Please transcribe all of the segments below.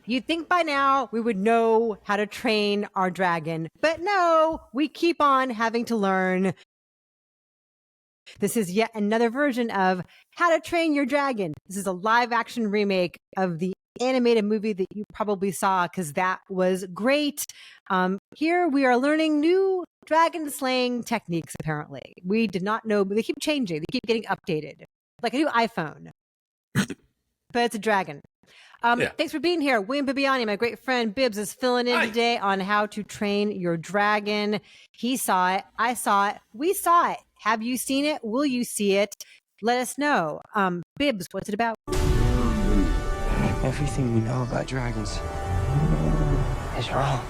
You'd think by now we would know how to train our dragon, but no, we keep on having to learn. This is yet another version of How to Train Your Dragon. This is a live action remake of the animated movie that you probably saw because that was great. Here we are learning new dragon slaying techniques, apparently. We did not know, but they keep changing. They keep getting updated. Like a new iPhone. But it's a dragon. Thanks for being here. William Bibbiani, my great friend Bibbs, is filling in today on how to train your dragon. He saw it. I saw it. We saw it. Have you seen it? Will you see it? Let us know. Bibbs, what's it about? Everything we know about dragons is wrong.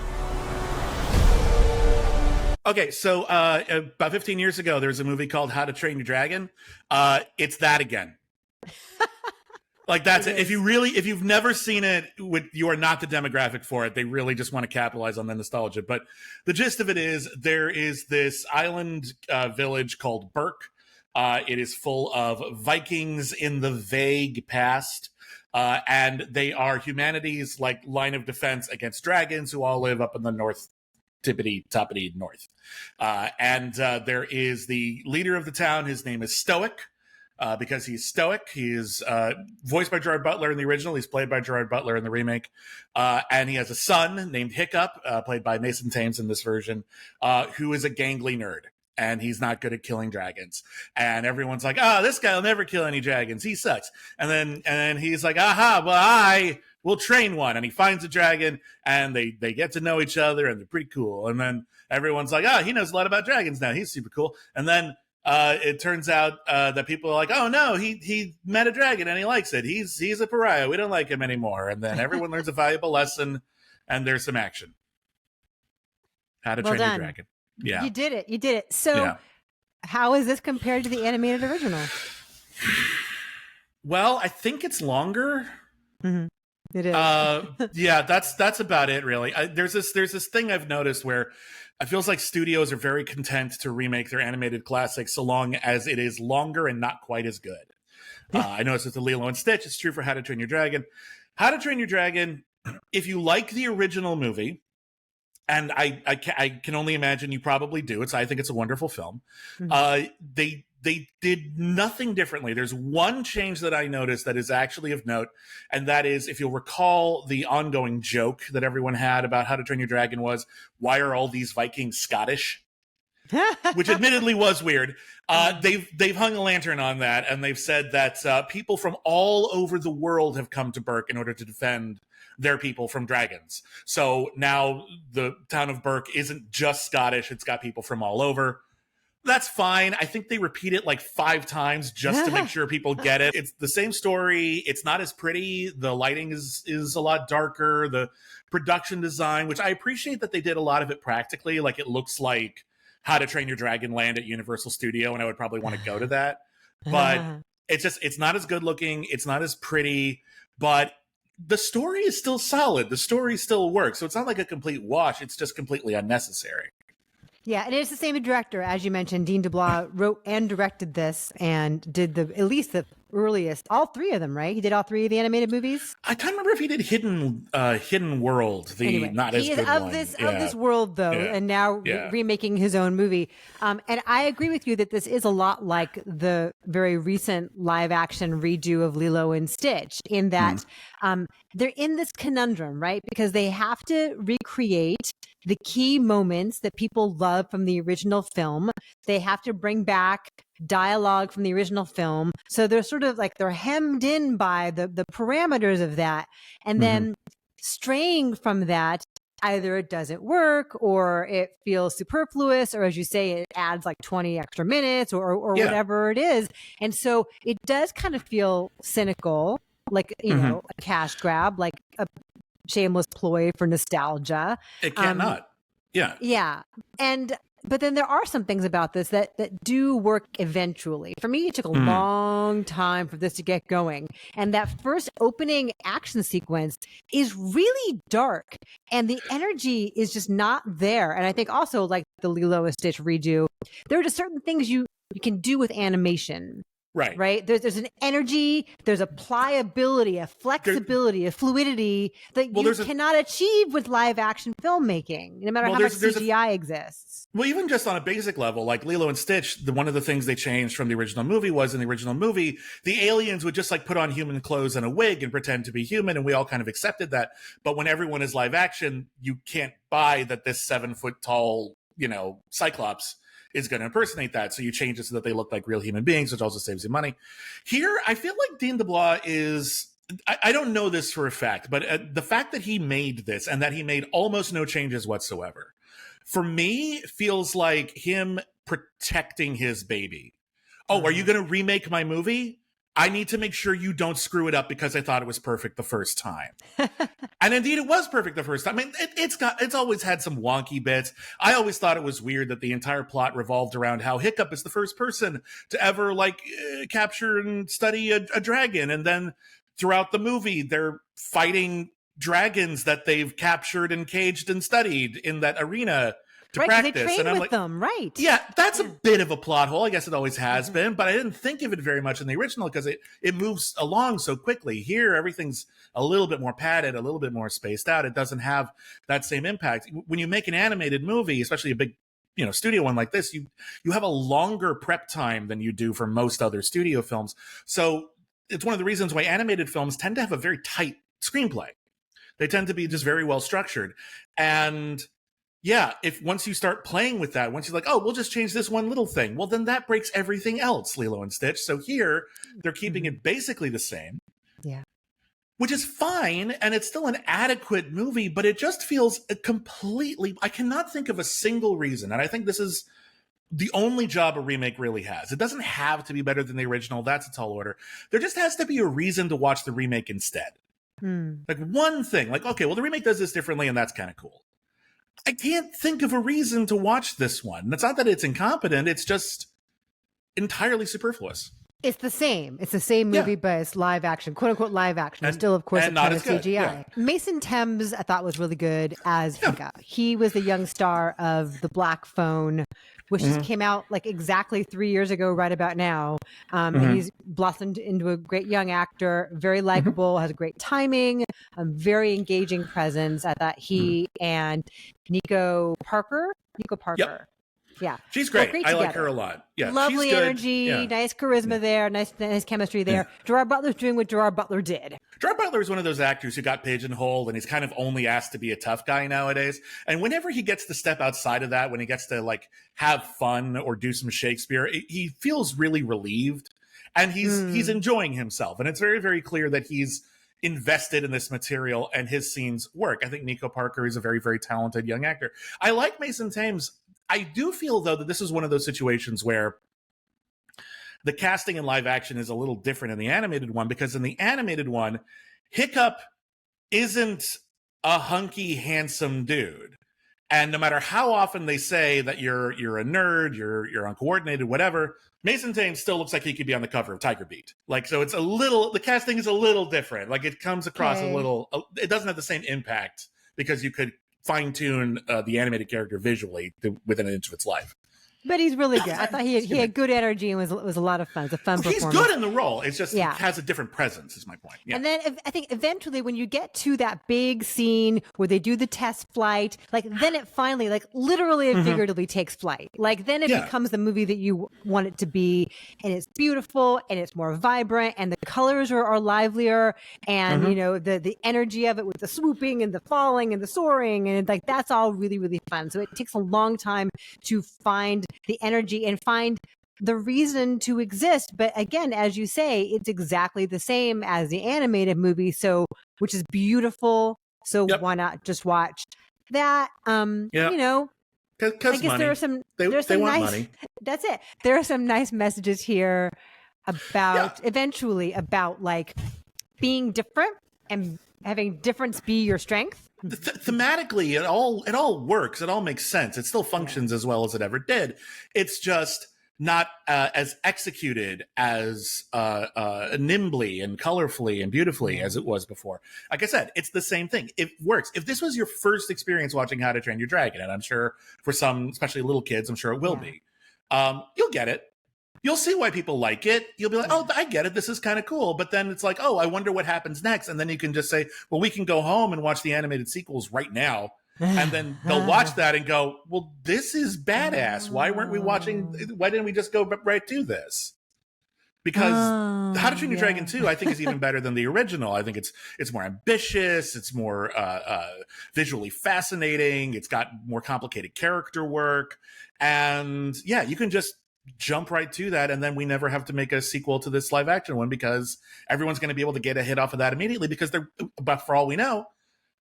Okay, so about 15 years ago, there was a movie called How to Train Your Dragon. It's that again. Like that's it. If you've never seen it, you are not the demographic for it. They really just want to capitalize on the nostalgia. But the gist of it is there is this island village called Berk. It is full of Vikings in the vague past. And they are humanity's like line of defense against dragons who all live up in the north, tippity-toppity north. And there is the leader of the town. His name is Stoic. Because he's stoic. He is voiced by Gerard Butler in the original. He's played by Gerard Butler in the remake. And he has a son named Hiccup, played by Mason Thames in this version, who is a gangly nerd. And he's not good at killing dragons. And everyone's like, this guy will never kill any dragons. He sucks. And then he's like, well, I will train one. And he finds a dragon, and they get to know each other, and they're pretty cool. And then everyone's like, he knows a lot about dragons now. He's super cool. And then it turns out that people are like, oh no, he met a dragon and he likes it. He's a pariah. We don't like him anymore. And then everyone learns a valuable lesson, and there's some action. How to Train Your Dragon. Yeah, you did it. So, how is this compared to the animated original? Well, I think it's longer. Mm-hmm. It is. Yeah, that's about it, really. There's this thing I've noticed where it feels like studios are very content to remake their animated classics so long as it is longer and not quite as good. I noticed with the Lilo and Stitch, it's true for How to Train Your Dragon. How to Train Your Dragon, if you like the original movie, and I can only imagine you probably do. I think it's a wonderful film. Mm-hmm. They did nothing differently. There's one change that I noticed that is actually of note, and that is, if you'll recall, the ongoing joke that everyone had about How to Train Your Dragon was, why are all these Vikings Scottish? Which admittedly was weird. They've hung a lantern on that, and they've said that people from all over the world have come to Berk in order to defend their people from dragons. So now the town of Berk isn't just Scottish, it's got people from all over. That's fine. I think they repeat it like 5 times just to make sure people get it. It's the same story. It's not as pretty. The lighting is a lot darker. The production design, which I appreciate that they did a lot of it practically. Like it looks like How to Train Your Dragon Land at Universal Studio, and I would probably want to go to that. But it's not as good looking. It's not as pretty, but the story is still solid. The story still works. So it's not like a complete wash. It's just completely unnecessary. Yeah, and it's the same director, as you mentioned. Dean DeBlois wrote and directed this and did at least the earliest, all 3 of them, right? He did all 3 of the animated movies? I can't remember if he did Hidden World, anyway, not as good one. He is of this world, though, and now remaking his own movie. And I agree with you that this is a lot like the very recent live-action redo of Lilo and Stitch, in that they're in this conundrum, right? Because they have to recreate the key moments that people love from the original film. They have to bring back dialogue from the original film. So they're sort of like they're hemmed in by the parameters of that. And then straying from that, either it doesn't work or it feels superfluous, or as you say, it adds like 20 extra minutes or whatever it is. And so it does kind of feel cynical, like, you know, a cash grab, like a shameless ploy for nostalgia. It cannot. Yeah. But then there are some things about this that do work eventually. For me, it took a long time for this to get going. And that first opening action sequence is really dark, and the energy is just not there. And I think also, like the Lilo and Stitch redo, there are just certain things you can do with animation Right. Right. There's an energy, there's a pliability, a flexibility, a fluidity that you cannot achieve with live action filmmaking, no matter how much CGI exists. Well, even just on a basic level, like Lilo and Stitch, one of the things they changed from the original movie was in the original movie, the aliens would just like put on human clothes and a wig and pretend to be human. And we all kind of accepted that. But when everyone is live action, you can't buy that this 7-foot tall, Cyclops is going to impersonate that. So you change it so that they look like real human beings, which also saves you money. Here, I feel like Dean DeBlois is, I don't know this for a fact, but the fact that he made this and that he made almost no changes whatsoever, for me, feels like him protecting his baby. Oh, are you going to remake my movie? I need to make sure you don't screw it up because I thought it was perfect the first time. And indeed, it was perfect the first time. I mean, it's always had some wonky bits. I always thought it was weird that the entire plot revolved around how Hiccup is the first person to ever capture and study a dragon. And then throughout the movie, they're fighting dragons that they've captured and caged and studied in that arena to practice. They train with them, right? Yeah, that's a bit of a plot hole. I guess it always has been, but I didn't think of it very much in the original because it moves along so quickly. Here, everything's a little bit more padded, a little bit more spaced out. It doesn't have that same impact. When you make an animated movie, especially a big studio one like this, you have a longer prep time than you do for most other studio films. So it's one of the reasons why animated films tend to have a very tight screenplay. They tend to be just very well structured. And yeah, if once you start playing with that, once you're like, oh, we'll just change this one little thing, well, then that breaks everything else, Lilo and Stitch. So here, they're keeping it basically the same. Yeah. Which is fine, and it's still an adequate movie, but it just feels I cannot think of a single reason, and I think this is the only job a remake really has. It doesn't have to be better than the original. That's a tall order. There just has to be a reason to watch the remake instead. Like one thing, like, okay, well, the remake does this differently, and that's kind of cool. I can't think of a reason to watch this one. It's not that it's incompetent. It's just entirely superfluous. It's the same. It's the same movie, but it's live action, quote unquote live action. And, still, of course, a ton of CGI. Yeah. Mason Thames, I thought, was really good as Hiccup. He was the young star of The Black Phone, which just came out exactly 3 years ago, right about now. And he's blossomed into a great young actor, very likable, has a great timing, very engaging presence. I thought he and Nico Parker. Yep. Yeah. She's great. I like her a lot. Yeah. Lovely she's good. energy, nice charisma there, nice chemistry there. Gerard Butler's doing what Gerard Butler did. Gerard Butler is one of those actors who got pigeonholed, and he's kind of only asked to be a tough guy nowadays. And whenever he gets to step outside of that, when he gets to have fun or do some Shakespeare, he feels really relieved, and he's enjoying himself. And it's very, very clear that he's invested in this material and his scenes work. I think Nico Parker is a very, very talented young actor. I like Mason Thames. I do feel, though, that this is one of those situations where the casting in live action is a little different in the animated one, because in the animated one, Hiccup isn't a hunky, handsome dude. And no matter how often they say that you're a nerd, you're uncoordinated, whatever, Mason Thames still looks like he could be on the cover of Tiger Beat. So it's the casting is a little different. It comes across it doesn't have the same impact because you could fine-tune the animated character visually within an inch of its life. But he's really good. I thought he had good energy and was a lot of fun. It's a fun performance. He's good in the role. It's just he has a different presence, is my point. Yeah. And then I think eventually when you get to that big scene where they do the test flight, then it finally, literally and figuratively takes flight. Then it becomes the movie that you want it to be, and it's beautiful and it's more vibrant and the colors are livelier, and the energy of it with the swooping and the falling and the soaring, and that's all really, really fun. So it takes a long time to find the energy and find the reason to exist. But again, as you say, it's exactly the same as the animated movie, which is beautiful. So why not just watch that? I guess money. There are some they want money. That's it. There are some nice messages here about eventually about being different and having difference be your strength. Thematically, it all works. It all makes sense. It still functions as well as it ever did. It's just not as executed as nimbly and colorfully and beautifully as it was before. Like I said, it's the same thing. It works. If this was your first experience watching How to Train Your Dragon, and I'm sure for some, especially little kids, I'm sure it will be, you'll get it. You'll see why people like it. You'll be like, oh, I get it. This is kind of cool. But then it's like, oh, I wonder what happens next. And then you can just say, well, we can go home and watch the animated sequels right now. And then they'll watch that and go, well, this is badass. Why didn't we just go right to this? Because How to Train Your Dragon 2, I think, is even better than the original. I think it's more ambitious. It's more visually fascinating. It's got more complicated character work. And yeah, you can just jump right to that, and then we never have to make a sequel to this live action one because everyone's going to be able to get a hit off of that immediately but for all we know,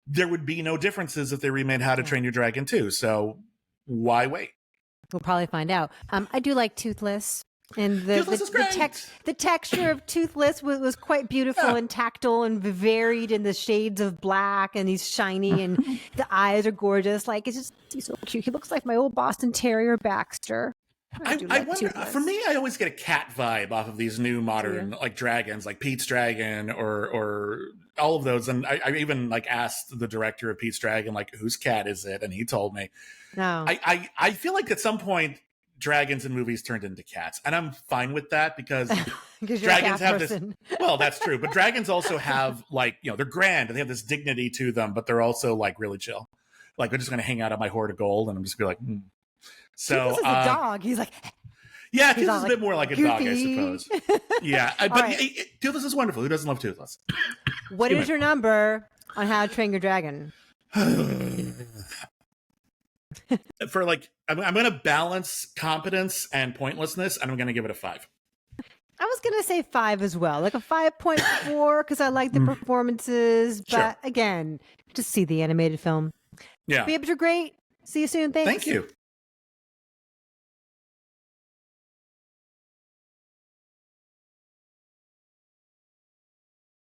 there would be no differences if they remade How to Train Your Dragon 2. So why wait? We'll probably find out. I do like Toothless. And the texture of Toothless was quite beautiful and tactile and varied in the shades of black, and he's shiny and the eyes are gorgeous. Like, he's so cute. He looks like my old Boston Terrier Baxter. I wonder, for me, I always get a cat vibe off of these new modern like dragons, like Pete's Dragon or all of those. And I even like asked the director of Pete's Dragon, like, whose cat is it? And he told me. No. I feel like at some point dragons in movies turned into cats, and I'm fine with that because dragons have this. Well, that's true, but dragons also have like, they're grand and they have this dignity to them, but they're also like really chill. Like, they're just going to hang out at my hoard of gold, and I'm just gonna be like. So this is a dog. He's like, yeah, Toothless is a bit more like a dog, I suppose. Yeah, but Toothless is wonderful. Who doesn't love Toothless? What is your number on How to Train Your Dragon? For like, I'm going to balance competence and pointlessness, and I'm going to give it a 5. I was going to say 5 as well, like a 5.4, because I like the performances. But again, just see the animated film. Yeah. Bibbs are great. See you soon. Thanks. Thank you.